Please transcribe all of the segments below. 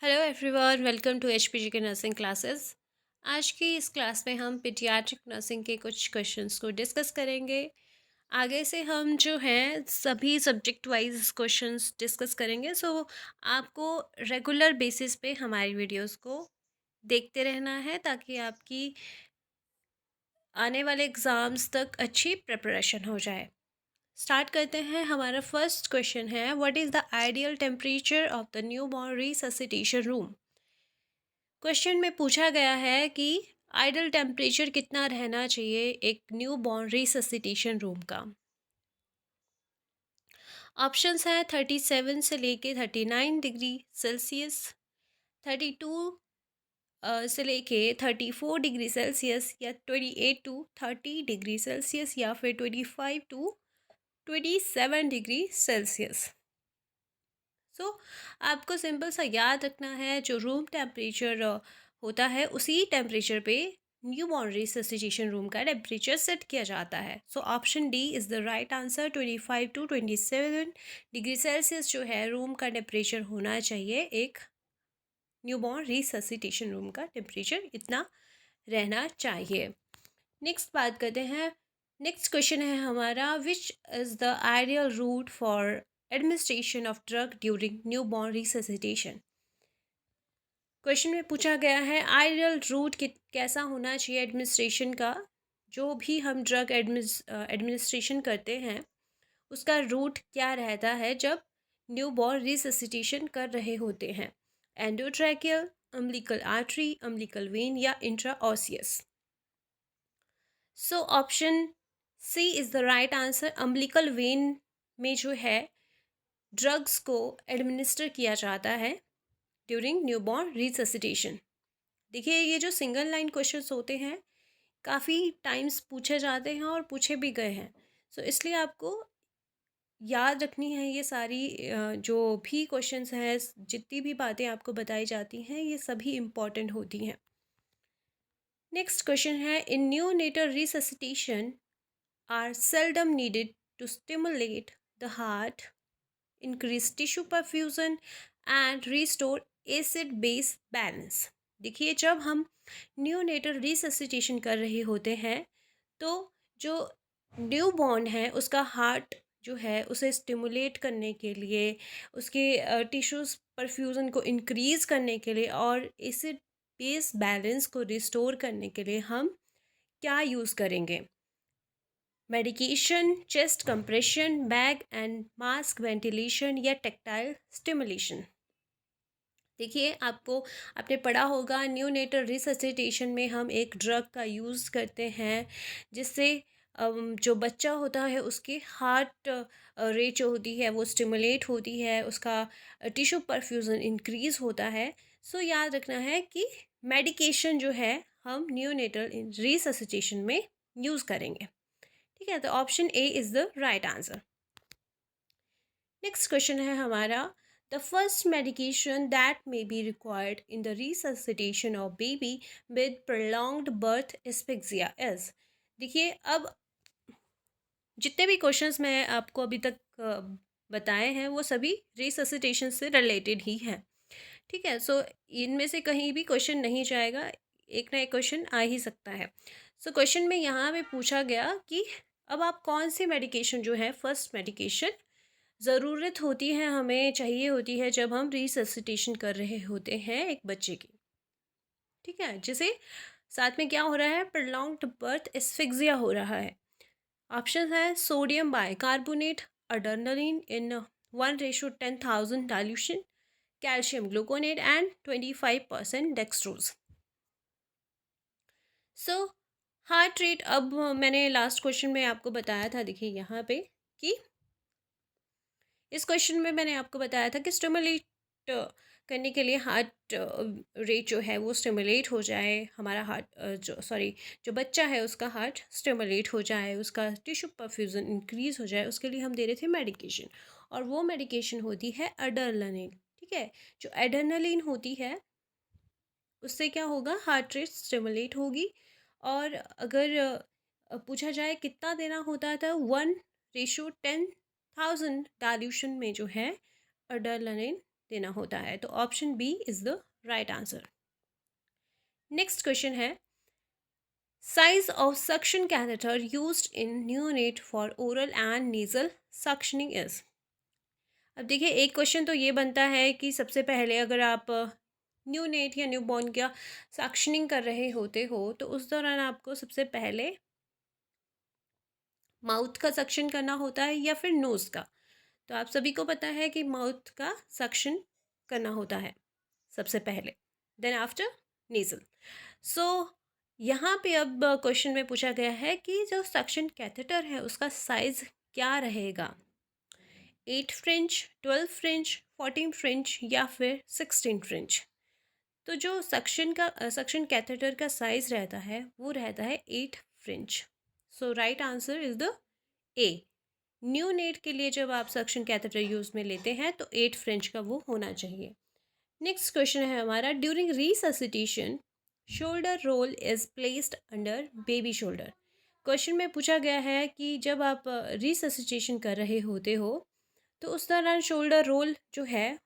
Hello everyone, welcome to HPG के nursing classes. आज की इस क्लास में हम पीडियाट्रिक नर्सिंग के कुछ क्वेश्चंस को डिस्कस करेंगे। आगे से हम जो हैं सभी सब्जेक्ट वाइज क्वेश्चंस डिस्कस करेंगे। सो आपको रेगुलर बेसिस पे हमारी वीडियोस को देखते रहना है ताकि आपकी आने वाले एग्ज़ाम्स तक अच्छी प्रिपरेशन हो जाए। स्टार्ट करते हैं। हमारा फर्स्ट क्वेश्चन है, what is the ideal temperature of the newborn resuscitation room. Question में पूछा गया है कि आइडल टेम्परेचर कितना रहना चाहिए एक न्यू बॉर्न रिससिटेशन रूम का। ऑप्शंस हैं 37 से लेके 39 डिग्री सेल्सियस, 32 से लेके 34 डिग्री सेल्सियस, या 28 टू 30 डिग्री सेल्सियस, या फिर 25 टू 27 डिग्री सेल्सियस। आपको सिंपल सा याद रखना है, जो रूम टेम्परेचर होता है उसी टेम्परेचर पे न्यू बॉर्न रिससिटेशन रूम का टेम्परेचर सेट किया जाता है। Option D is the right answer. 25 to 27 degree Celsius जो है रूम का टेम्परेचर होना चाहिए। एक न्यू बॉर्न रिससिटेशन रूम का टेम्परेचर इतना रहना चाहिए। नेक्स्ट बात करते हैं। नेक्स्ट क्वेश्चन है हमारा, which is the ideal route for administration of drug during new born resuscitation. Question में पूछा गया है आइडियल रूट कैसा होना चाहिए एडमिनिस्ट्रेशन का। जो भी हम ड्रग एडमिनिस्ट्रेशन करते हैं उसका रूट क्या रहता है जब न्यू बॉर्न रिससिटेशन कर रहे होते हैं। Endotracheal, umbilical artery, umbilical vein, या intraosseous. Option C is the right answer. Umbilical vein में जो है ड्रग्स को एडमिनिस्टर किया जाता है ड्यूरिंग न्यूबॉर्न रिससिटेशन। देखिए, ये जो सिंगल लाइन क्वेश्चंस होते हैं काफ़ी टाइम्स पूछे जाते हैं और पूछे भी गए हैं। इसलिए आपको याद रखनी है ये सारी जो भी क्वेश्चंस हैं, जितनी भी बातें आपको बताई जाती हैं, ये सभी इम्पॉर्टेंट होती हैं। नेक्स्ट क्वेश्चन है, in neonatal resuscitation are seldom needed to stimulate the heart, increase tissue perfusion and restore acid base balance। देखिए, जब हम न्यूनेटल रिससिटेशन कर रहे होते हैं तो जो न्यू बॉर्न है उसका हार्ट जो है उसे स्टिमुलेट करने के लिए, उसके टिश्यूज़ परफ्यूज़न को इंक्रीज़ करने के लिए और एसिड बेस बैलेंस को रिस्टोर करने के लिए हम क्या यूज़ करेंगे। Medication, chest compression, bag and mask ventilation, या टेक्टाइल स्टिमुलेशन। देखिए, आपने पढ़ा होगा न्यूनेटल रिससिटेशन में हम एक ड्रग का यूज़ करते हैं जिससे जो बच्चा होता है उसके हार्ट रेट जो होती है वो स्टिमुलेट होती है, उसका टिश्यू परफ्यूज़न इंक्रीज़ होता है। याद रखना है कि मेडिकेशन जो है हम न्यूनेटल रिससिटेशन में यूज़ करेंगे। ठीक है, तो option A is the right answer. Next question है हमारा, the first medication that may be required in the resuscitation of baby with prolonged birth asphyxia is. देखिए, अब जितने भी क्वेश्चंस मैं आपको अभी तक बताए हैं वो सभी रिससिटेशन से रिलेटेड ही हैं। ठीक है, इनमें से कहीं भी क्वेश्चन नहीं जाएगा, एक ना एक क्वेश्चन आ ही सकता है। क्वेश्चन में यहाँ पे पूछा गया कि अब आप कौन सी मेडिकेशन जो है, फर्स्ट मेडिकेशन ज़रूरत होती है, हमें चाहिए होती है जब हम रिससिटेशन कर रहे होते हैं एक बच्चे की। ठीक है, जिसे साथ में क्या हो रहा है, प्रोलॉन्ग्ड बर्थ एस्फिक्सिया हो रहा है। ऑप्शन है sodium bicarbonate, adrenaline in 1:10,000 dilution, calcium gluconate and 25% dextrose. Heart rate, अब मैंने लास्ट क्वेश्चन में आपको बताया था, देखिए यहाँ पे कि इस क्वेश्चन में मैंने आपको बताया था कि स्टिमुलेट करने के लिए हार्ट रेट जो है वो स्टिमुलेट हो जाए, हमारा जो बच्चा है उसका हार्ट स्टिमुलेट हो जाए, उसका टिश्यू परफ्यूजन इंक्रीज हो जाए, उसके लिए हम दे रहे थे मेडिकेशन, और वो मेडिकेशन होती है एड्रेनालिन। ठीक है, जो एड्रेनालिन होती है उससे क्या होगा, हार्ट रेट स्टिमुलेट होगी। और अगर पूछा जाए कितना देना होता था, 1:10,000 डाइल्यूशन में जो है एड्रेनालिन देना होता है। तो option B is the right answer. Next question है, size of suction catheter used in neonate for oral and nasal suctioning is. अब देखिए, एक क्वेश्चन तो ये बनता है कि सबसे पहले अगर आप न्यूनेट या न्यूबॉर्न का सक्शनिंग कर रहे होते हो तो उस दौरान आपको सबसे पहले माउथ का सक्शन करना होता है या फिर नोज़ का। तो आप सभी को पता है कि माउथ का सक्शन करना होता है सबसे पहले, देन आफ्टर नेज़ल। सो यहाँ पे अब क्वेश्चन में पूछा गया है कि जो सक्शन कैथेटर है उसका साइज़ क्या रहेगा, 8 फ्रेंच, 12 फ्रेंच, 14 फ्रेंच या फिर 16 फ्रेंच। तो जो सक्शन कैथेटर का साइज़ रहता है वो रहता है 8 French. So right answer is the A. New net के लिए जब आप सक्शन कैथेटर यूज़ में लेते हैं तो 8 फ्रेंच का वो होना चाहिए। नेक्स्ट क्वेश्चन है हमारा, during resuscitation shoulder roll is placed under baby shoulder. Question में पूछा गया है कि जब आप रिससिटेशन कर रहे होते हो तो उस दौरान शोल्डर रोल जो है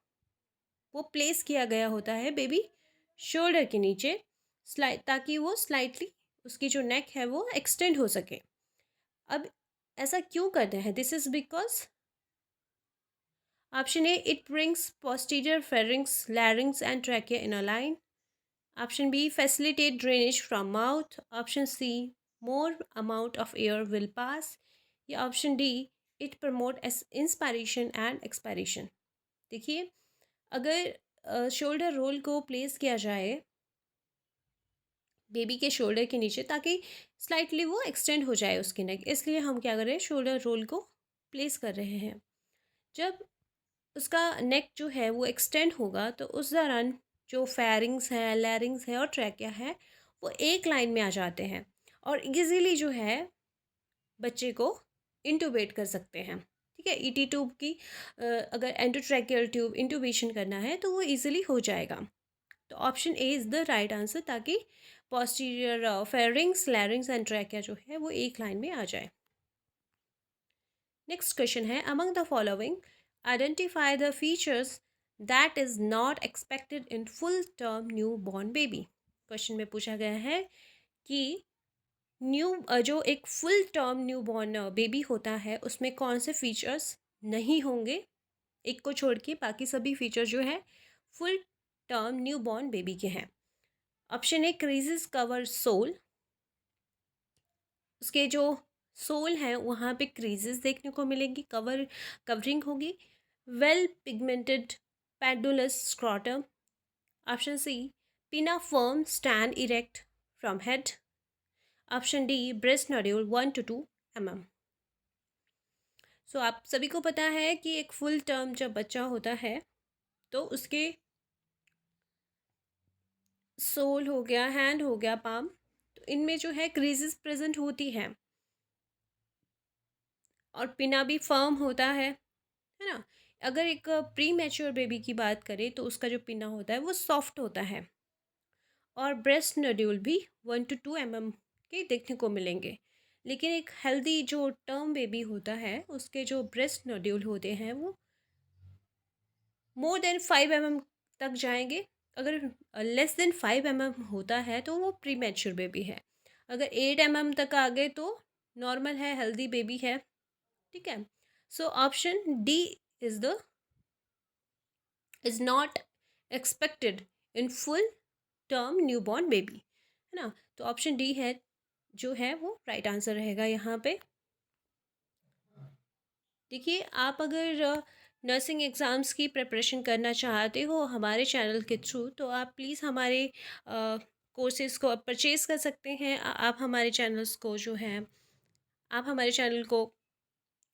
वो प्लेस किया गया होता है बेबी शोल्डर के नीचे, ताकि वो स्लाइटली उसकी जो नेक है वो एक्सटेंड हो सके। अब ऐसा क्यों करते हैं? This is because option A, it brings posterior pharynx, larynx and trachea in a line. Option B, facilitate drainage from mouth. Option C, more amount of air will pass. या option D, it promote inspiration and expiration. देखिए, अगर shoulder roll को place किया जाए baby के shoulder के नीचे ताकि स्लाइटली वो एक्सटेंड हो जाए उसकी नेक, इसलिए हम क्या कर रहे हैं, शोल्डर रोल को प्लेस कर रहे हैं। जब उसका नेक जो है वो एक्सटेंड होगा तो उस दौरान जो फेरिंग्स है, लैरिंग्स है और ट्रैकिया है वो एक लाइन में आ जाते हैं और इजीली जो है बच्चे को इंटूबेट कर सकते हैं। ठीक है, ईटी ट्यूब की अगर एंडोट्रैकियल ट्यूब इंटूबेशन करना है तो वो इजीली हो जाएगा। तो option A is the right answer, ताकि posterior pharynx, larynx and trachea जो है वो एक लाइन में आ जाए। नेक्स्ट क्वेश्चन है, among the following identify the features that is not expected in full term new born baby. Question में पूछा गया है कि जो एक full term new born baby होता है उसमें कौन से फीचर्स नहीं होंगे, एक को छोड़ के बाकी सभी फीचर जो है full term new born baby के हैं। Option A, creases cover sole, उसके जो सोल है वहाँ पे क्रीजेस देखने को मिलेंगी, कवरिंग होगी। Well pigmented pendulous scrotum. Option C, pinna firm stand erect from head. Option D, breast nodule 1 to 2 mm। So आप सभी को पता है कि एक फुल टर्म जब बच्चा होता है तो उसके सोल हो गया, हैंड हो गया, पाम, तो इनमें जो है क्रीजेस प्रेजेंट होती हैं और पिना भी फर्म होता है ना। अगर एक प्री मैच्योर बेबी की बात करें तो उसका जो पिना होता है वो सॉफ्ट होता है और ब्रेस्ट नोड्यूल भी 1 to 2 mm के देखने को मिलेंगे। लेकिन एक हेल्दी जो टर्म बेबी होता है उसके जो ब्रेस्ट नोड्यूल होते हैं वो मोर देन 5 mm तक जाएंगे। अगर लेस देन 5 mm होता है तो वो प्री मैच्योर बेबी है। अगर 8 mm तक आ गए तो नॉर्मल है, हेल्दी बेबी है। ठीक है, so option D is the is not expected in full term newborn baby, है ना। तो ऑप्शन डी है जो है वो राइट आंसर रहेगा यहाँ पे। देखिए, आप अगर नर्सिंग एग्ज़ाम्स की प्रिपरेशन करना चाहते हो हमारे चैनल के थ्रू तो आप प्लीज़ हमारे कोर्सेज़ को परचेज़ कर सकते हैं। आप हमारे चैनल्स को जो है आप हमारे चैनल को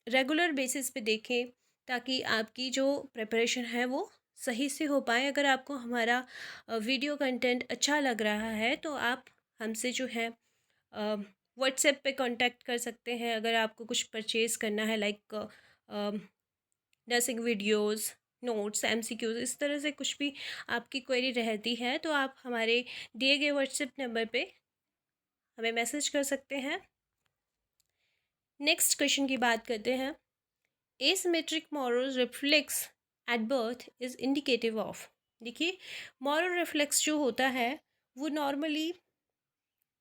रेगुलर बेसिस पे देखें ताकि आपकी जो प्रिपरेशन है वो सही से हो पाए। अगर आपको हमारा वीडियो कंटेंट अच्छा लग रहा है तो आप हमसे जो है व्हाट्सएप पे कांटेक्ट कर सकते हैं। अगर आपको कुछ परचेज़ करना है like nursing videos, notes, MCQs, इस तरह से कुछ भी आपकी क्वेरी रहती है तो आप हमारे दिए गए व्हाट्सएप नंबर पे हमें मैसेज कर सकते हैं। नेक्स्ट क्वेश्चन की बात करते हैं, asymmetric moral reflex at birth is indicative of. देखिए, मॉरल रिफ्लेक्स जो होता है वो नॉर्मली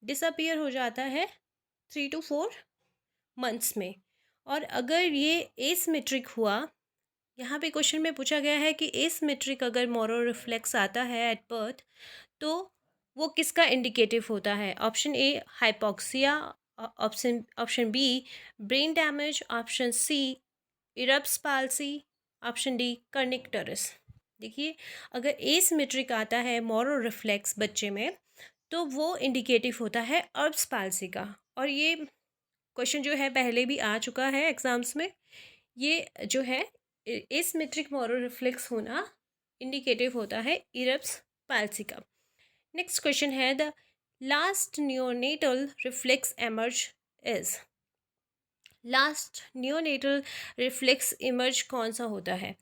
डिसअपियर हो जाता है 3 to 4 मंथ्स में। और अगर ये एसिमेट्रिक हुआ, यहाँ पे क्वेश्चन में पूछा गया है कि एसिमेट्रिक अगर मॉरल रिफ्लेक्स आता है एट बर्थ, तो वो किसका इंडिकेटिव होता है? Option A hypoxia, option option B brain damage, option C Erb's palsy, option D kernicterus. देखिए, अगर एसिमेट्रिक आता है मॉरल रिफ्लेक्स बच्चे में, तो वो इंडिकेटिव होता है अर्ब्स पाल्सी का। और ये क्वेश्चन जो है पहले भी आ चुका है एग्जाम्स में। ये जो है एसिमेट्रिक मॉरल रिफ्लेक्स होना इंडिकेटिव होता है इरप्स पाल्सी का। Next question is the last neonatal reflex emerge is. Last neonatal reflex emerge कौन सा होता है?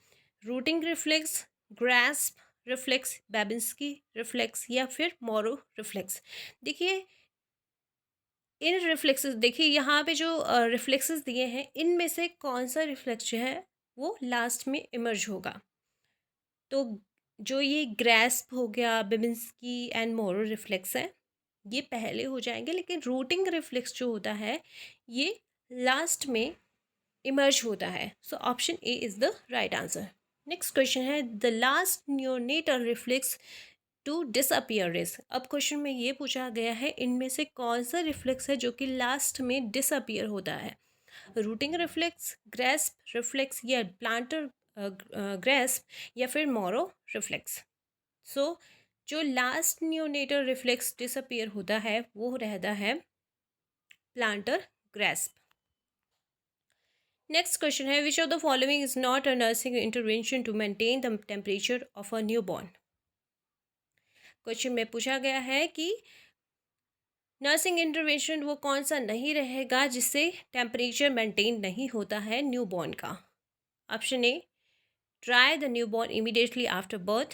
Routing reflex, grasp reflex, Babinski reflex या फिर मोरो रिफ्लेक्स। देखिए, इन रिफ्लेक्सेस, देखिए यहाँ पे जो रिफ्लेक्सेस दिए हैं इनमें से कौन सा रिफ्लेक्स जो है वो लास्ट में इमर्ज होगा? तो जो ये ग्रैस्प हो गया, बेबिंस्की एंड मोरो रिफ्लेक्स है, ये पहले हो जाएंगे, लेकिन रूटिंग रिफ्लेक्स जो होता है ये लास्ट में इमर्ज होता है। So option A is the right answer. Next question is the last neonatal reflex to disappear is. अब क्वेश्चन में ये पूछा गया है इनमें से कौन सा रिफ्लेक्स है जो कि लास्ट में डिसअपियर होता है? रूटिंग रिफ्लेक्स, ग्रेस्प रिफ्लेक्स या प्लांटर ग्रेस्प या फिर मोरो रिफ्लेक्स। सो जो लास्ट नियोनेटल रिफ्लेक्स डिसअपियर होता है वो रहता है प्लांटर ग्रेस्प। नेक्स्ट क्वेश्चन है which of the following is not a nursing intervention to maintain the temperature of a newborn. Question में पूछा गया है कि नर्सिंग इंटरवेंशन वो कौन सा नहीं रहेगा जिससे टेम्परेचर मेंटेन नहीं होता है न्यूबॉर्न का? Option A dry the newborn immediately after birth,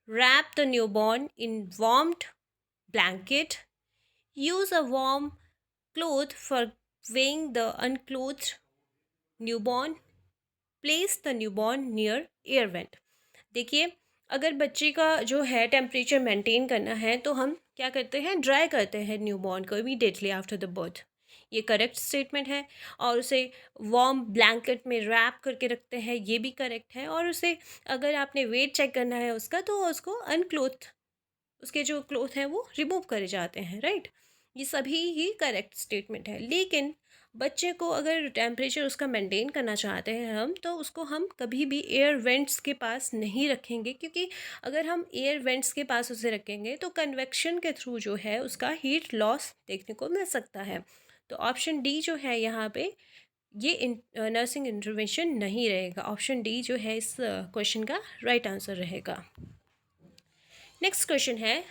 wrap the newborn in warmed blanket, use a warm cloth for weighing the unclothed newborn, place the newborn near air vent। देखिए, अगर बच्चे का जो है टेम्परेचर मेंटेन करना है तो हम क्या करते हैं? ड्राई करते हैं न्यूबॉर्न को इमीडिएटली आफ्टर द बर्थ। ये करेक्ट स्टेटमेंट है। और उसे वार्म ब्लैंकेट में रैप करके रखते हैं, ये भी करेक्ट है। और उसे अगर आपने वेट चेक करना है उसका, तो उसको अनक्लोथ, उसके जो क्लोथ हैं वो रिमूव करे जाते हैं, राइट। ये सभी ही करेक्ट स्टेटमेंट है। लेकिन बच्चे को अगर टेम्परेचर उसका मेंटेन करना चाहते हैं हम, तो उसको हम कभी भी एयर वेंट्स के पास नहीं रखेंगे, क्योंकि अगर हम एयर वेंट्स के पास उसे रखेंगे तो कन्वेक्शन के थ्रू जो है उसका हीट लॉस देखने को मिल सकता है। तो ऑप्शन डी जो है यहाँ पे ये नर्सिंग इंटरवेंशन नहीं रहेगा। ऑप्शन डी जो है इस क्वेश्चन का राइट आंसर रहेगा। Next question is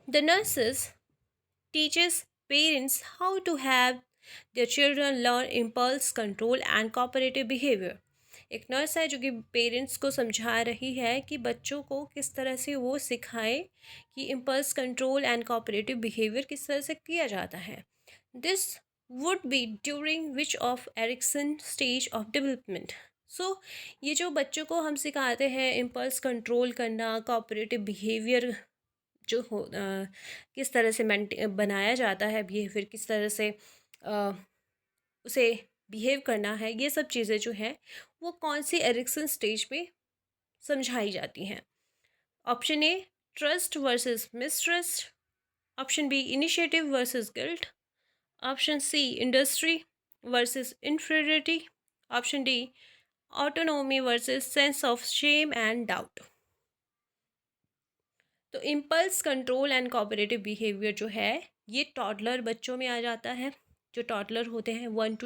the nurses teaches parents how to have their children learn impulse control and cooperative behavior। एक नर्स है जो कि पेरेंट्स को समझा रही है कि बच्चों को किस तरह से वो सिखाए कि impulse control and cooperative behaviour किस तरह से किया जाता है। This would be during which of Erikson stage of development. So ये जो बच्चों को हम सिखाते हैं इम्पल्स कंट्रोल करना, कोऑपरेटिव बिहेवियर जो हो किस तरह से बनाया जाता है, बिहेवियर किस तरह से उसे बिहेव करना है, ये सब चीज़ें जो हैं वो कौन सी एरिक्सन स्टेज पे समझाई जाती हैं? Option A trust versus mistrust, option B initiative versus guilt, option C industry versus inferiority, option D autonomy versus sense of shame and doubt. तो impulse control and cooperative behaviour जो है ये toddler बच्चों में आ जाता है। जो टॉडलर होते हैं 1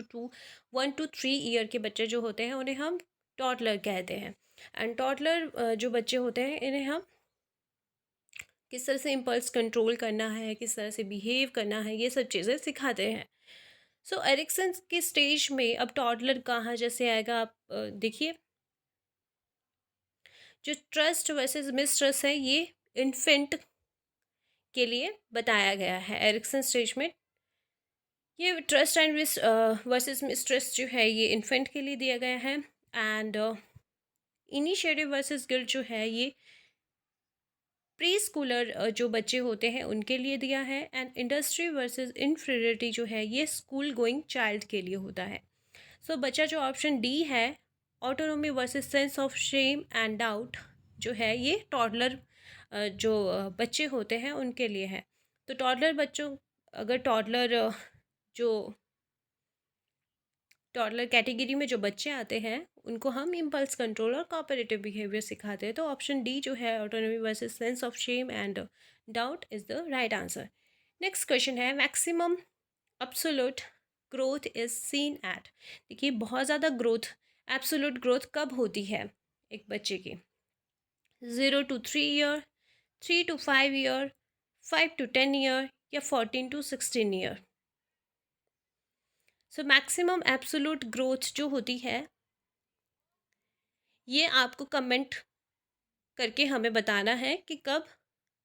to 3 ईयर के बच्चे जो होते हैं उन्हें हम टॉडलर कहते हैं। एंड टॉडलर जो बच्चे होते हैं इन्हें हम किस तरह से इम्पल्स कंट्रोल करना है, किस तरह से बिहेव करना है, ये सब चीज़ें सिखाते हैं। सो एरिक्सन के स्टेज में अब टॉडलर कहाँ जैसे आएगा? आप देखिए, जो ट्रस्ट वर्सेस मिसट्रस्ट है ये इन्फेंट के लिए बताया गया है। एरिक्सन स्टेज में ये ट्रस्ट एंड वर्सेस मिसट्रस्ट जो है ये इन्फेंट के लिए दिया गया है। एंड इनिशिएटिव वर्सेस गिल्ट जो है ये प्री स्कूलर जो बच्चे होते हैं उनके लिए दिया है, एंड इंडस्ट्री वर्सेस इन्फीरियरिटी जो है ये स्कूल गोइंग चाइल्ड के लिए होता है। सो बच्चा जो ऑप्शन डी है, autonomy versus sense of shame and doubt, जो है ये टॉडलर जो बच्चे होते हैं उनके लिए है। तो टॉडलर बच्चों, अगर टॉडलर जो टॉडलर कैटेगरी में जो बच्चे आते हैं उनको हम इम्पल्स कंट्रोल और कोऑपरेटिव बिहेवियर सिखाते हैं। तो ऑप्शन डी जो है, autonomy versus sense of shame and doubt, is the right answer. Next question है, maximum absolute growth is seen at. देखिए बहुत ज़्यादा ग्रोथ, एब्सोल्यूट ग्रोथ कब होती है एक बच्चे की? 0 to 3 year, 3 to 5 year, 5 to 10 year, या 14 to 16 year. So maximum absolute growth जो होती है ये आपको कमेंट करके हमें बताना है कि कब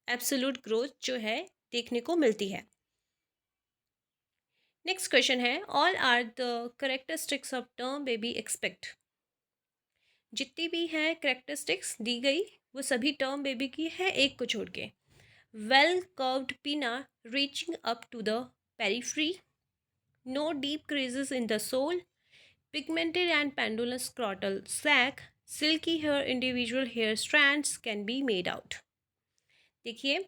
एब्सोल्यूट ग्रोथ जो है देखने को मिलती है। नेक्स्ट क्वेश्चन है, all are the characteristics of term baby except. जितनी भी है करेक्टरिस्टिक्स दी गई वो सभी टर्म बेबी की है, एक को छोड़ के। Well curved pinna reaching up to the periphery, no deep creases in the sole, pigmented and pendulous scrotal sac, silky hair, individual hair strands can be made out। देखिए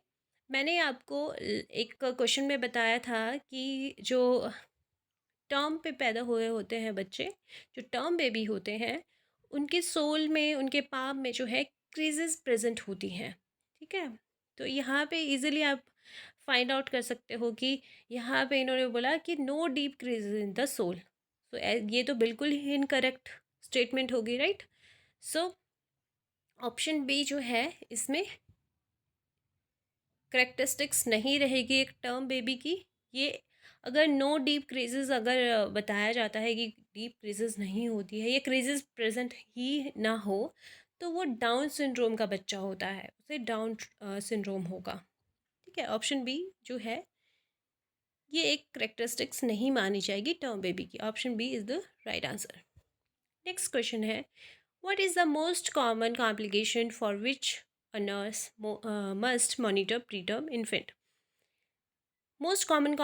मैंने आपको एक क्वेश्चन में बताया था कि जो टर्म पे पैदा हुए होते हैं बच्चे, जो टर्म बेबी होते हैं, उनके सोल में, उनके पाम में जो है क्रीजेस प्रेजेंट होती हैं। ठीक है, तो यहाँ पे इजीली आप फाइंड आउट कर सकते हो कि यहाँ पे इन्होंने बोला कि no deep creases in the sole. तो ये तो बिल्कुल ही इनकरेक्ट स्टेटमेंट होगी, राइट। सो ऑप्शन बी जो है इसमें करेक्टरिस्टिक्स नहीं रहेगी एक टर्म बेबी की। ये अगर नो डीप क्रीजेस अगर बताया जाता है कि डीप क्रीजेस नहीं होती है, ये क्रीजेस प्रेजेंट ही ना हो, तो वो डाउन सिंड्रोम का बच्चा होता है, उसे डाउन सिंड्रोम होगा। ठीक है, ऑप्शन बी जो है ये एक करेक्टरिस्टिक्स नहीं मानी जाएगी टर्म बेबी की। Option B is the right answer. Next question है, what is the most common complication for which a nurse must monitor preterm infant. Most common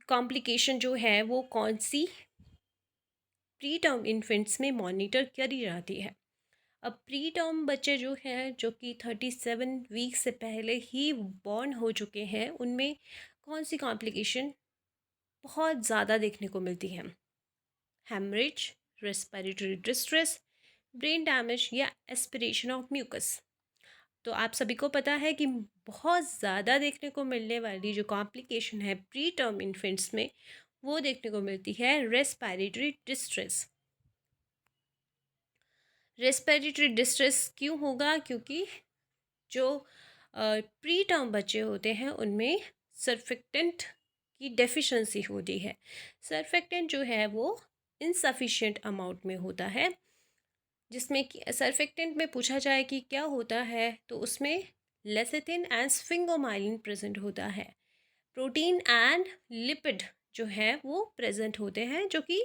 complication जो है वो कौन सी प्री टर्म इन्फेंट्स में monitor करी जाती है? अब प्री टर्म बच्चे जो हैं, जो कि 37 वीक से पहले ही बॉर्न हो चुके हैं, उनमें कौन सी कॉम्प्लिकेशन बहुत ज़्यादा देखने को मिलती है? Haemorrhage, respiratory distress, brain damage, या एस्पिरेशन ऑफ म्यूकस। तो आप सभी को पता है कि बहुत ज़्यादा देखने को मिलने वाली जो कॉम्प्लिकेशन है प्री टर्म इन्फेंट्स में, वो देखने को मिलती है रेस्पिरेटरी डिस्ट्रेस। रेस्पिरेटरी डिस्ट्रेस क्यों होगा? क्योंकि जो प्री टर्म बच्चे होते हैं उनमें सर्फेक्टेंट की डेफिशिएंसी होती है। सर्फेक्टेंट जो है वो इनसफिशिएंट अमाउंट में होता है, जिसमें कि सर्फेक्टेंट में पूछा जाए कि क्या होता है, तो उसमें लेसिथिन एंड स्फिंगोमाइलिन प्रेजेंट होता है। प्रोटीन एंड लिपिड जो है वो प्रेजेंट होते हैं, जो कि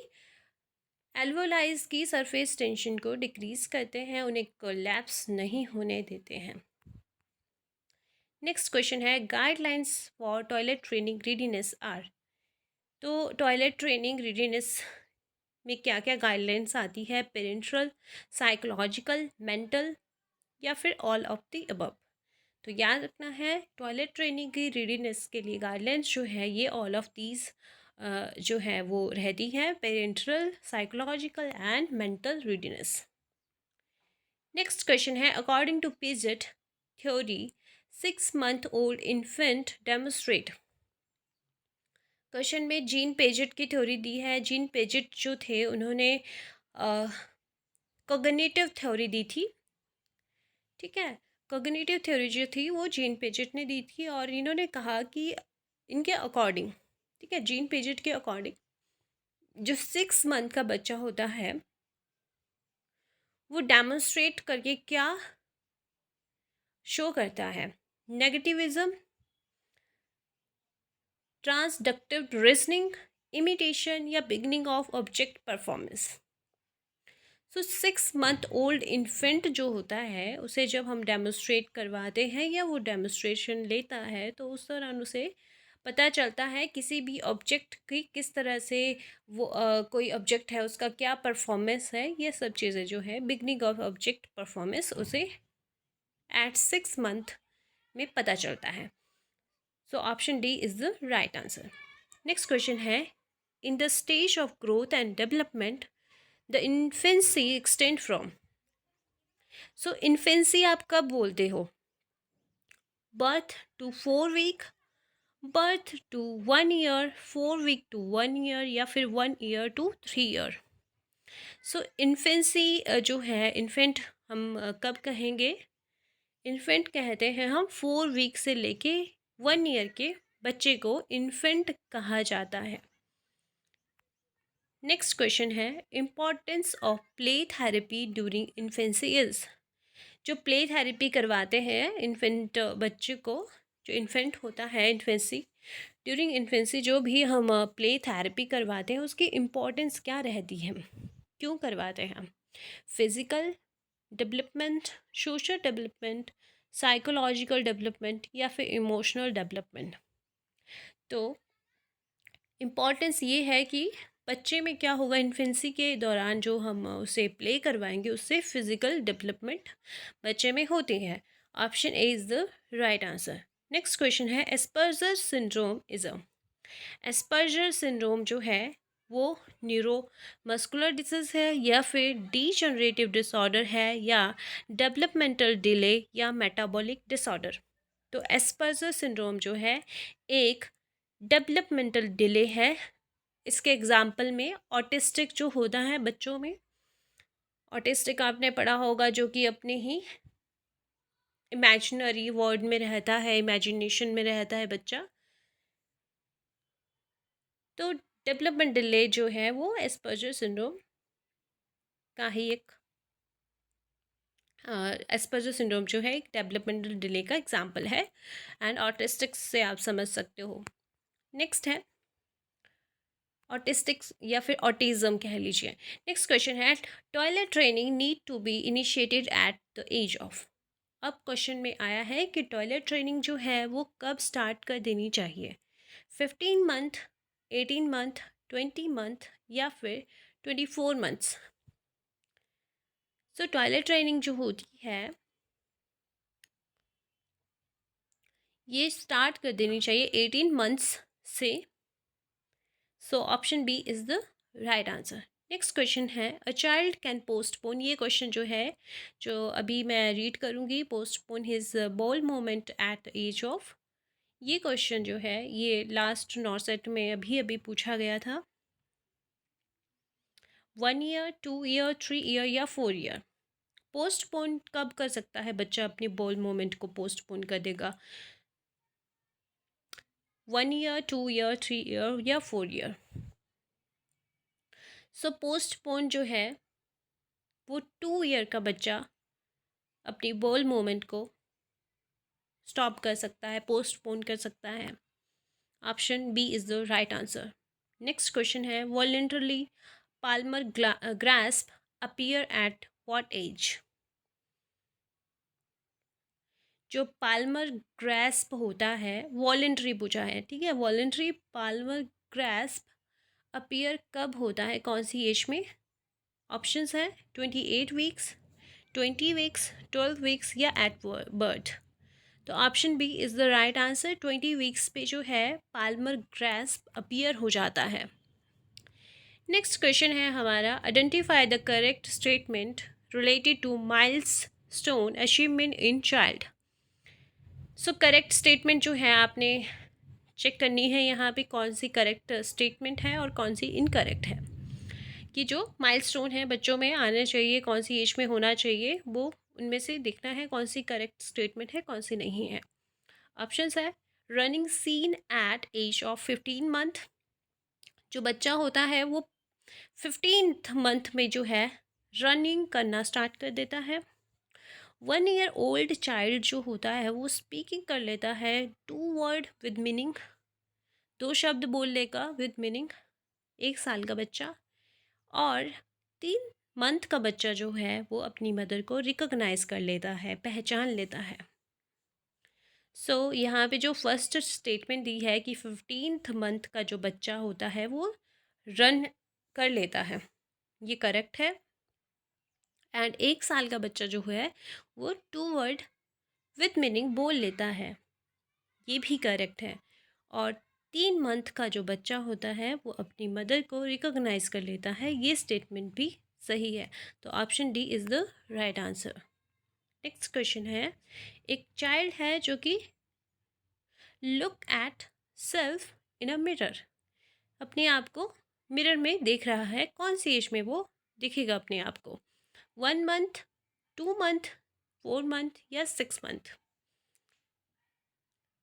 एल्वोलाइज की सरफेस टेंशन को डिक्रीज करते हैं, उन्हें कोलैप्स नहीं होने देते हैं। नेक्स्ट क्वेश्चन है, guidelines for toilet training readiness are. तो टॉयलेट ट्रेनिंग रेडीनेस में क्या क्या गाइडलाइंस आती है? पेरेंटल, साइकोलॉजिकल, मेंटल, या फिर ऑल ऑफ द अबव। तो याद रखना है, टॉयलेट ट्रेनिंग की रेडीनेस के लिए गाइडलाइंस जो है ये ऑल ऑफ दीज जो है वो रहती है, parental, psychological and mental readiness. Next question है, according to Piaget theory 6 month old infant demonstrate. Question में जीन पेजेट की थ्योरी दी है। जीन पेजेट जो थे उन्होंने कॉग्निटिव थ्योरी दी थी। ठीक है, कॉग्निटिव थ्योरी जो थी वो जीन पेजेट ने दी थी, और इन्होंने कहा कि इनके अकॉर्डिंग, ठीक है, जीन पेजेट के अकॉर्डिंग जो 6 month का बच्चा होता है वो डेमोन्स्ट्रेट करके क्या शो करता है? नेगेटिविज्म, ट्रांसडक्टिव रीजनिंग, इमिटेशन, या beginning of object performance. So 6 month old infant जो होता है उसे जब हम डेमोस्ट्रेट करवाते हैं या वो डेमोस्ट्रेशन लेता है तो उस दौरान उसे पता चलता है किसी भी ऑब्जेक्ट की किस तरह से वो कोई ऑब्जेक्ट है उसका क्या परफॉर्मेंस है, ये सब चीज़ें जो है बिगनिंग ऑफ ऑब्जेक्ट परफॉर्मेंस उसे एट 6 मंथ में पता चलता है। So option D is the right answer. Next question है, in the stage of growth and development the infancy extend from. So infancy आप कब बोलते हो? Birth to 4 week, birth to 1 year, 4 week to 1 year, या फिर 1 year to 3 year. So infancy जो है infant हम कब कहेंगे? इन्फेंट कहते हैं हम 4 वीक से लेके 1 ईयर के बच्चे को इन्फेंट कहा जाता है। नेक्स्ट क्वेश्चन है, importance of play therapy during infancy is. जो प्ले थेरेपी करवाते हैं इन्फेंट बच्चे को, जो इन्फेंट होता है इन्फेंसी, ड्यूरिंग इन्फेंसी जो भी हम प्ले थेरेपी करवाते हैं उसकी इम्पोर्टेंस क्या रहती है, क्यों करवाते हैं हम? Physical development, social development, psychological development, या फिर इमोशनल डेवलपमेंट? तो इम्पॉर्टेंस ये है कि बच्चे में क्या होगा, इन्फेंसी के दौरान जो हम उसे प्ले करवाएंगे उससे फिज़िकल डेवलपमेंट बच्चे में होती है। Option A is the right answer. Next question है, Asperger syndrome is a. Asperger syndrome जो है वो न्यूरो मस्कुलर डिसीज है, या फिर डीजनरेटिव डिसऑर्डर है, या डेवलपमेंटल डिले, या मेटाबॉलिक डिसऑर्डर? तो एस्पर्जर सिंड्रोम जो है एक डेवलपमेंटल डिले है। इसके एग्जाम्पल में ऑटिस्टिक जो होता है बच्चों में, ऑटिस्टिक आपने पढ़ा होगा जो कि अपने ही इमेजिनरी वर्ल्ड में रहता है, इमेजिनेशन में रहता है बच्चा। तो डेवलपमेंट डिले जो है वो एस्पर्जर सिंड्रोम का ही एक एस्पर्जर सिंड्रोम जो है एक डेवलपमेंटल डिले का एग्जाम्पल है, एंड ऑटिस्टिक्स से आप समझ सकते हो। नेक्स्ट है ऑटिस्टिक्स या फिर ऑटिज्म कह लीजिए। नेक्स्ट क्वेश्चन है, toilet training need to be initiated at the age of. अब क्वेश्चन में आया है कि टॉयलेट ट्रेनिंग जो है वो कब स्टार्ट कर देनी चाहिए? 15 मंथ, 18 मंथ, 20 मंथ, या फिर 24 मंथ्स? सो टॉयलेट ट्रेनिंग जो होती है ये स्टार्ट कर देनी चाहिए 18 मंथ्स से। So option B is the right answer. Next question है, अ चाइल्ड कैन पोस्टपोन। ये क्वेश्चन जो है जो अभी मैं रीड करूँगी, postpone his bowel movement at the age of. ये क्वेश्चन जो है ये लास्ट नॉर्सेट में अभी अभी पूछा गया था। 1 ईयर, 2 ईयर, 3 ईयर, या 4 ईयर? पोस्टपोन कब कर सकता है बच्चा अपनी बॉल मोमेंट को पोस्टपोन कर देगा? 1 ईयर, 2 ईयर, 3 ईयर, या 4 ईयर? सो पोस्टपोन जो है वो 2 ईयर का बच्चा अपनी बॉल मोमेंट को स्टॉप कर सकता है, पोस्टपोन कर सकता है। Option B is the right answer. Next question है, voluntarily palmar grasp appear at what age? जो पाल्मर ग्रास्प होता है वॉलेंट्री पूछा है, ठीक है, वॉलेंट्री पाल्मर ग्रास्प अपीयर कब होता है, कौन सी एज में? ऑप्शंस है 28 वीक्स, 20 वीक्स, 12 वीक्स, या एट बर्थ? तो option B is the right answer. 20 weeks पे जो है पाल्मर ग्रास्प अपीयर हो जाता है। नेक्स्ट क्वेश्चन है हमारा, identify the correct statement related to milestone achievement in child. So correct statement जो है आपने चेक करनी है यहाँ पे कौन सी करेक्ट स्टेटमेंट है और कौन सी इनकरेक्ट है, कि जो माइलस्टोन है बच्चों में आना चाहिए, कौन सी एज में होना चाहिए, वो उनमें से देखना है कौन सी करेक्ट स्टेटमेंट है, कौन सी नहीं है। ऑप्शंस है, running seen at age of 15 month. जो बच्चा होता है वो 15th मंथ में जो है रनिंग करना स्टार्ट कर देता है। 1 ईयर ओल्ड चाइल्ड जो होता है वो स्पीकिंग कर लेता है 2 वर्ड विद मीनिंग, 2 शब्द बोल लेगा विद मीनिंग, 1 साल का बच्चा। और मंथ का बच्चा जो है वो अपनी मदर को रिकॉग्नाइज कर लेता है, पहचान लेता है। यहाँ पे जो फर्स्ट स्टेटमेंट दी है कि 15th मंथ का जो बच्चा होता है वो रन कर लेता है, ये करेक्ट है। एंड 1 साल का बच्चा जो है वो 2 वर्ड विथ मीनिंग बोल लेता है, ये भी करेक्ट है। और 3 मंथ का जो बच्चा होता है वो अपनी मदर को रिकॉग्नाइज कर लेता है, ये स्टेटमेंट भी सही है। तो option D is the right answer. Next question है, एक चाइल्ड है जो कि look at self in a mirror, अपने आप को मिरर में देख रहा है, कौन सी एज में वो दिखेगा अपने आप को? 1 मंथ, 2 मंथ, 4 मंथ या 6 मंथ?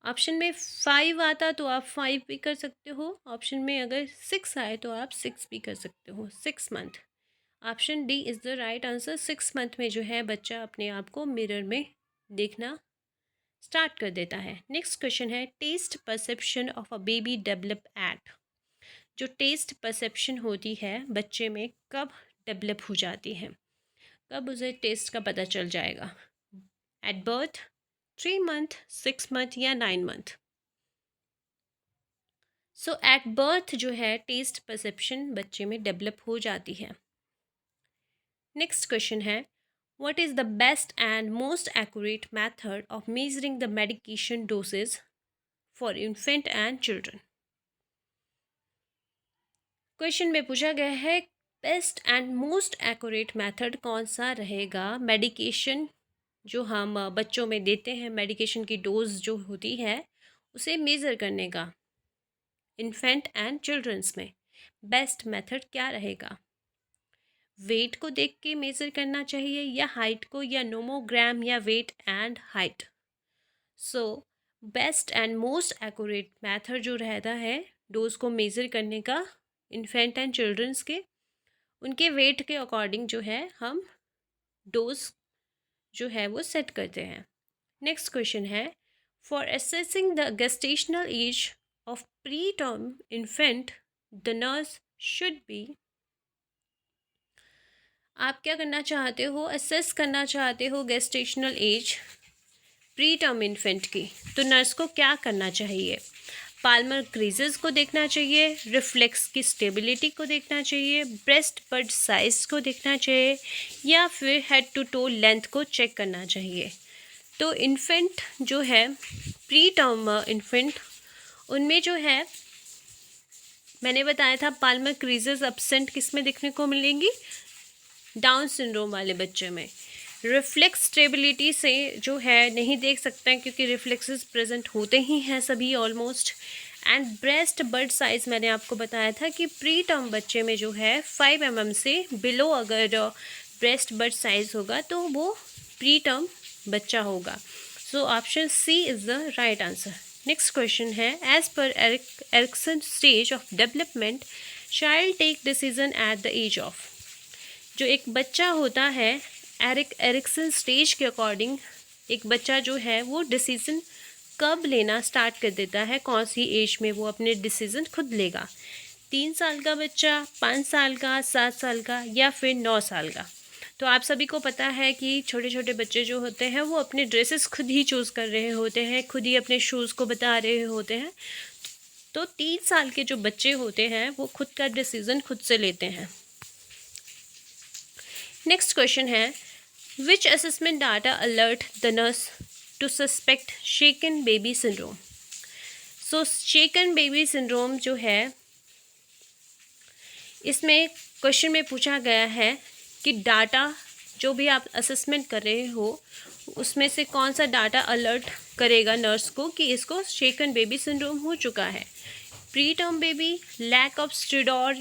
ऑप्शन में 5 आता तो आप 5 भी कर सकते हो, ऑप्शन में अगर 6 आए तो आप 6 भी कर सकते हो। 6 month, option D is the right answer. 6 month में जो है बच्चा अपने आप को मिरर में देखना स्टार्ट कर देता है। नेक्स्ट क्वेश्चन है, taste perception of a baby develop at, जो टेस्ट परसेप्शन होती है बच्चे में कब डेवलप हो जाती है, कब उसे टेस्ट का पता चल जाएगा? एट बर्थ, 3 मंथ, 6 मंथ या 9 मंथ? एट बर्थ जो है टेस्ट परसेप्शन बच्चे में डेवलप हो जाती है। नेक्स्ट क्वेश्चन है, what is the best and most accurate method of measuring the medication dosage for infant and children? Question में पूछा गया है best and most accurate method कौन सा रहेगा मेडिकेशन जो हम बच्चों में देते हैं, मेडिकेशन की डोज जो होती है उसे मेज़र करने का इन्फेंट एंड चिल्ड्रंस में बेस्ट मेथड क्या रहेगा? वेट को देख के मेज़र करना चाहिए या हाइट को, या नोमोग्राम या weight and height? Best and most accurate method जो रहता है डोज को मेज़र करने का इन्फेंट एंड चिल्ड्रंस के, उनके वेट के अकॉर्डिंग जो है हम डोज जो है वो सेट करते हैं। नेक्स्ट क्वेश्चन है, for assessing the gestational age of pre term infant the nurse should be, आप क्या करना चाहते हो, असेस करना चाहते हो gestational age pre term infant की, तो नर्स को क्या करना चाहिए? पाल्मर क्रीजेस को देखना चाहिए, रिफ्लेक्स की स्टेबिलिटी को देखना चाहिए, ब्रेस्ट बड साइज को देखना चाहिए, या फिर हेड टू टो लेंथ को चेक करना चाहिए? तो इन्फेंट जो है प्री टर्म इन्फेंट, उनमें जो है मैंने बताया था पाल्मर क्रीजेस एब्सेंट किस में देखने को मिलेंगी? डाउन सिंड्रोम वाले बच्चे में। रिफ्लेक्स स्टेबिलिटी से जो है नहीं देख सकते हैं क्योंकि रिफ्लेक्सेस प्रेजेंट होते ही हैं सभी almost. And breast bud size मैंने आपको बताया था कि प्री टर्म बच्चे में जो है 5 mm से बिलो अगर ब्रेस्ट बड साइज़ होगा तो वो प्री टर्म बच्चा होगा। Option C is the right answer. Next question है, as per Erikson stage of development child take decision at the age of, जो एक बच्चा होता है एरिक्सन स्टेज के अकॉर्डिंग एक बच्चा जो है वो डिसीज़न कब लेना स्टार्ट कर देता है, कौन सी एज में वो अपने डिसीज़न खुद लेगा? 3 साल का बच्चा, 5 साल का, 7 साल का या फिर 9 साल का? तो आप सभी को पता है कि छोटे छोटे बच्चे जो होते हैं वो अपने ड्रेसेस खुद ही चूज़ कर रहे होते हैं, खुद ही अपने शूज़ को बता रहे होते हैं। तो 3 साल के जो बच्चे होते हैं वो खुद का डिसीज़न खुद से लेते हैं। नेक्स्ट क्वेश्चन है, which assessment data alert the nurse to suspect shaken baby syndrome? Shaken baby syndrome जो है इसमें क्वेश्चन में पूछा गया है कि डाटा जो भी आप असेसमेंट कर रहे हो उसमें से कौन सा डाटा अलर्ट करेगा नर्स को कि इसको शेकन बेबी सिंड्रोम हो चुका है? Preterm baby, lack of stridor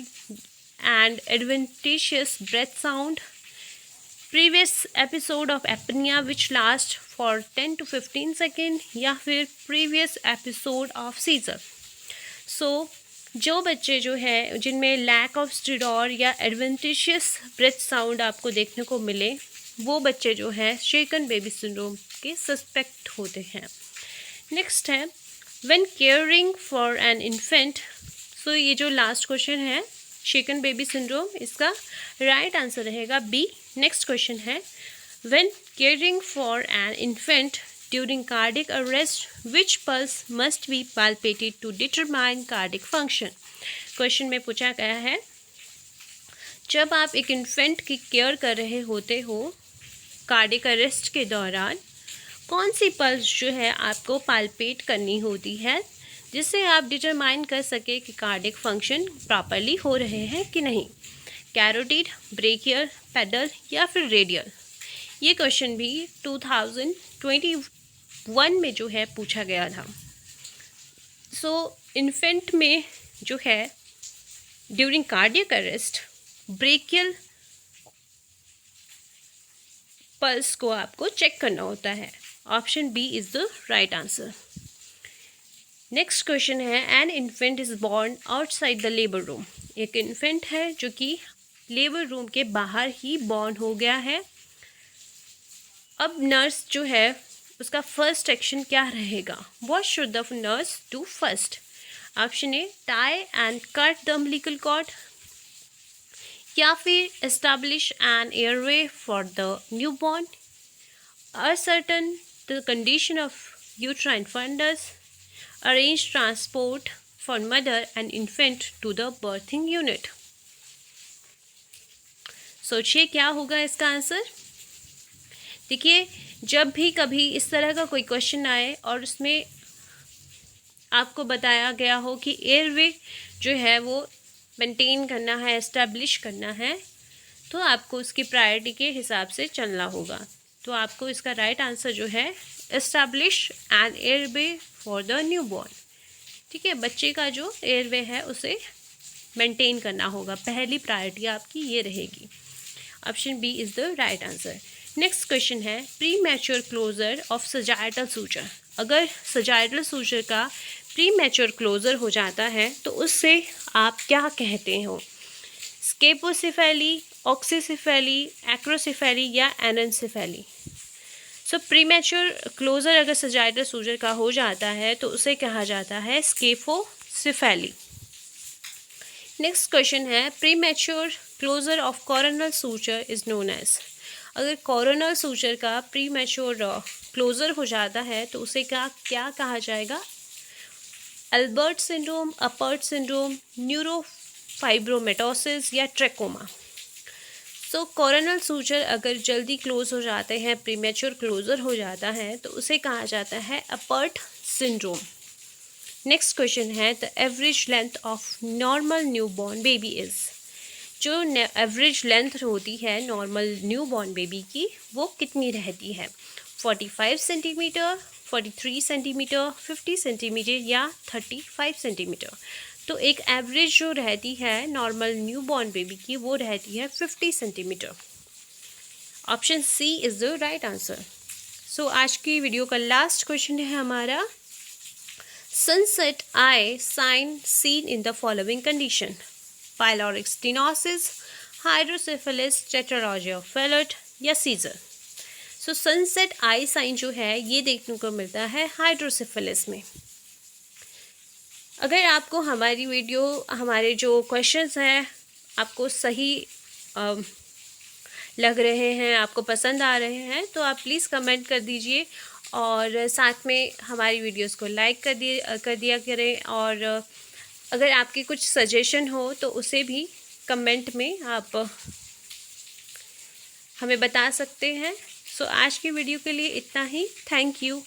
and adventitious breath sound, previous episode of apnea which last for 10 to 15 second, या फिर प्रीवियस एपिसोड ऑफ सीजर। जो बच्चे जो है जिनमें लैक ऑफ स्टिडॉर या एडवेंटिशियस ब्रेथ साउंड आपको देखने को मिले वो बच्चे जो है शेकन बेबी सिंड्रोम के सस्पेक्ट होते हैं। नेक्स्ट है, when caring for an infant, ये जो लास्ट क्वेश्चन है शेकन बेबी सिंड्रोम इसका राइट आंसर रहेगा बी। नेक्स्ट क्वेश्चन है, when caring for an infant during cardiac arrest which pulse must be palpated to determine cardiac function. Question में पूछा गया है, जब आप एक इन्फेंट की केयर कर रहे होते हो कार्डिक अरेस्ट के दौरान, कौन सी पल्स जो है आपको पाल्पेट करनी होती है जिससे आप डिटरमाइन कर सके कि कार्डिक फंक्शन प्रॉपरली हो रहे हैं कि नहीं। कैरोटिड, ब्रेकियर, पेडल या फिर रेडियल। ये क्वेश्चन भी 2021 में जो है पूछा गया था। इन्फेंट में जो है during cardiac arrest brachial pulse को आपको चेक करना होता है। Option B is the right answer. Next question is, an infant is born outside the labour room. एक इन्फेंट है जो कि लेबर रूम के बाहर ही बॉर्न हो गया है। अब नर्स जो है उसका फर्स्ट एक्शन क्या रहेगा? What should the nurse do first? Option A, tie and cut the umbilical cord, या फिर establish an airway for the newborn, ascertain the condition of uterine fundus, arrange transport for mother and infant to the birthing unit। सोचिए क्या होगा इसका answer. देखिए, जब भी कभी इस तरह का कोई क्वेश्चन आए और उसमें आपको बताया गया हो कि एयरवे जो है वो मेंटेन करना है, एस्टैब्लिश करना है, तो आपको उसकी प्रायोरिटी के हिसाब से चलना होगा। तो आपको इसका राइट आंसर जो है establish an airway for the newborn. ठीक है, बच्चे का जो एयरवे है उसे मेंटेन करना होगा, पहली प्रायोरिटी आपकी ये रहेगी। Option B is the right answer. Next question is, premature closure of sagittal suture. अगर सजाइटल सूचर का प्री मैच्योर क्लोजर हो जाता है तो उससे आप क्या कहते हो? स्केपोसिफेली, ऑक्सीसिफेली, एक्रोसिफेली या एननसिफेली। प्रीमैच्योर क्लोजर अगर सजाइटल सूजर का हो जाता है तो उसे कहा जाता है स्केपोसिफेली। नेक्स्ट क्वेश्चन है, premature closure of coronal suture is known as. अगर कोरोनल सूचर का प्रीमैच्योर क्लोजर हो जाता है तो उसे क्या कहा जाएगा? Albert syndrome, Apert syndrome, neurofibromatosis या ट्रेकोमा। कोरोनल सूचर अगर जल्दी क्लोज हो जाते हैं, प्रीमैच्योर क्लोजर हो जाता है तो उसे कहा जाता है अपर्ट syndrome. Next question is, the average length of normal newborn baby is. जो एवरेज लेंथ होती है नॉर्मल न्यूबॉर्न बेबी की वो कितनी रहती है? 45 सेंटीमीटर, 43 सेंटीमीटर, 50 सेंटीमीटर या 35 सेंटीमीटर। तो एक एवरेज जो रहती है नॉर्मल न्यूबॉर्न बेबी की वो रहती है 50 centimetre. Option C is the right answer. आज की वीडियो का लास्ट क्वेश्चन है हमारा, sunset eye sign seen in the following condition: pyloric stenosis, hydrocephalus, tetralogy of Fallot या सीजर। सनसेट आई साइन जो है ये देखने को मिलता है हाइड्रोसेफेलस में। अगर आपको हमारी वीडियो, हमारे जो क्वेश्चंस हैं आपको सही लग रहे हैं, आपको पसंद आ रहे हैं, तो आप प्लीज़ कमेंट कर दीजिए और साथ में हमारी वीडियोस को लाइक कर दिया करें। और अगर आपकी कुछ सजेशन हो तो उसे भी कमेंट में आप हमें बता सकते हैं। आज की वीडियो के लिए इतना ही। Thank you.